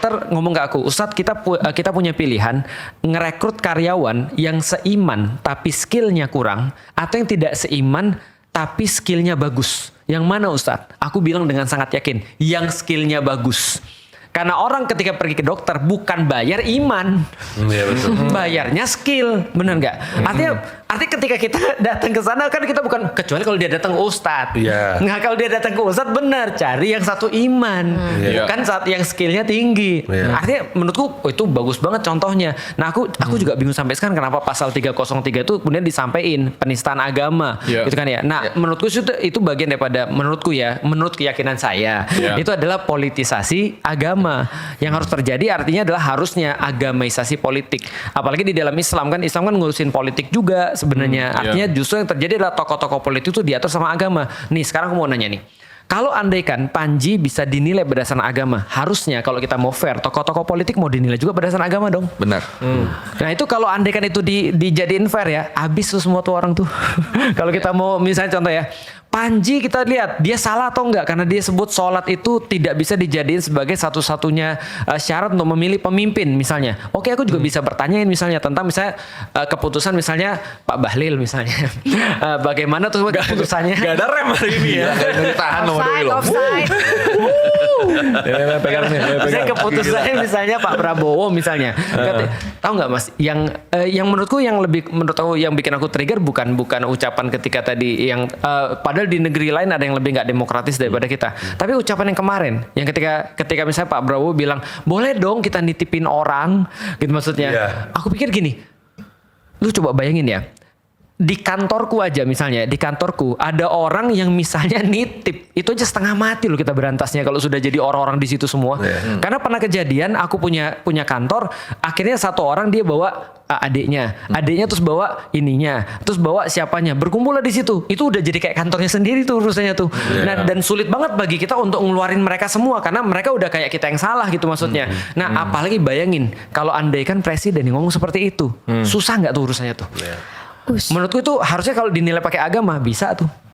dokter ngomong ke aku, Ustadz kita punya pilihan ngerekrut karyawan yang seiman tapi skillnya kurang, atau yang tidak seiman tapi skillnya bagus. Yang mana Ustadz? Aku bilang dengan sangat yakin, yang skillnya bagus. Karena orang ketika pergi ke dokter bukan bayar iman, Iya betul. bayarnya skill, benar nggak? Artinya ketika kita datang ke sana kan kita bukan, kecuali kalau dia datang ke Ustadz. Iya. Nggak, kalau dia datang ke Ustadz benar cari yang satu iman, Iya. bukan saat yang skillnya tinggi. Iya. Artinya menurutku itu bagus banget contohnya. Nah aku juga bingung sampai sekarang kenapa pasal 303 itu kemudian disampaikan penistaan agama, Iya. gitu kan ya. Nah menurutku itu bagian daripada menurut keyakinan saya Iya. itu adalah politisasi agama. Yang harus terjadi artinya adalah harusnya agamaisasi politik. Apalagi di dalam Islam kan ngurusin politik juga sebenarnya. Artinya justru yang terjadi adalah tokoh-tokoh politik itu diatur sama agama. Nih sekarang aku mau nanya nih. Kalau andaikan Panji bisa dinilai berdasarkan agama, harusnya kalau kita mau fair, tokoh-tokoh politik mau dinilai juga berdasarkan agama dong. Benar. Nah itu kalau andaikan itu dijadiin fair ya, habis tuh semua tuh orang tuh. Kalau kita mau misalnya contoh ya, Panji kita lihat dia salah atau enggak karena dia sebut sholat itu tidak bisa dijadiin sebagai satu-satunya syarat untuk memilih pemimpin misalnya. Oke aku juga bisa bertanyain misalnya tentang misalnya keputusan misalnya Pak Bahlil misalnya. Bagaimana tuh keputusannya? Gak ada rem hari ini ya. Tahan nomor Offside. Pegang nih. Misalnya keputusannya misalnya Pak Prabowo misalnya. Tahu nggak Mas? Yang menurutku menurut aku yang bikin aku trigger bukan ucapan ketika tadi yang padahal di negeri lain ada yang lebih nggak demokratis daripada kita. Tapi ucapan yang kemarin, yang ketika misalnya Pak Prabowo bilang boleh dong kita nitipin orang, gitu maksudnya. Iya. Aku pikir gini, lu coba bayangin ya. Di kantorku aja misalnya, di kantorku ada orang yang misalnya nitip, itu aja setengah mati loh kita berantasnya kalau sudah jadi orang-orang di situ semua. Karena pernah kejadian aku punya kantor, akhirnya satu orang dia bawa adiknya terus bawa ininya, terus bawa siapanya, berkumpullah di situ. Itu udah jadi kayak kantornya sendiri tuh urusannya tuh. Nah, dan sulit banget bagi kita untuk ngeluarin mereka semua karena mereka udah kayak kita yang salah gitu maksudnya. Nah, apalagi bayangin kalau andaikan presiden yang ngomong seperti itu, susah nggak tuh urusannya tuh? Menurutku itu harusnya kalau dinilai pakai agama bisa tuh.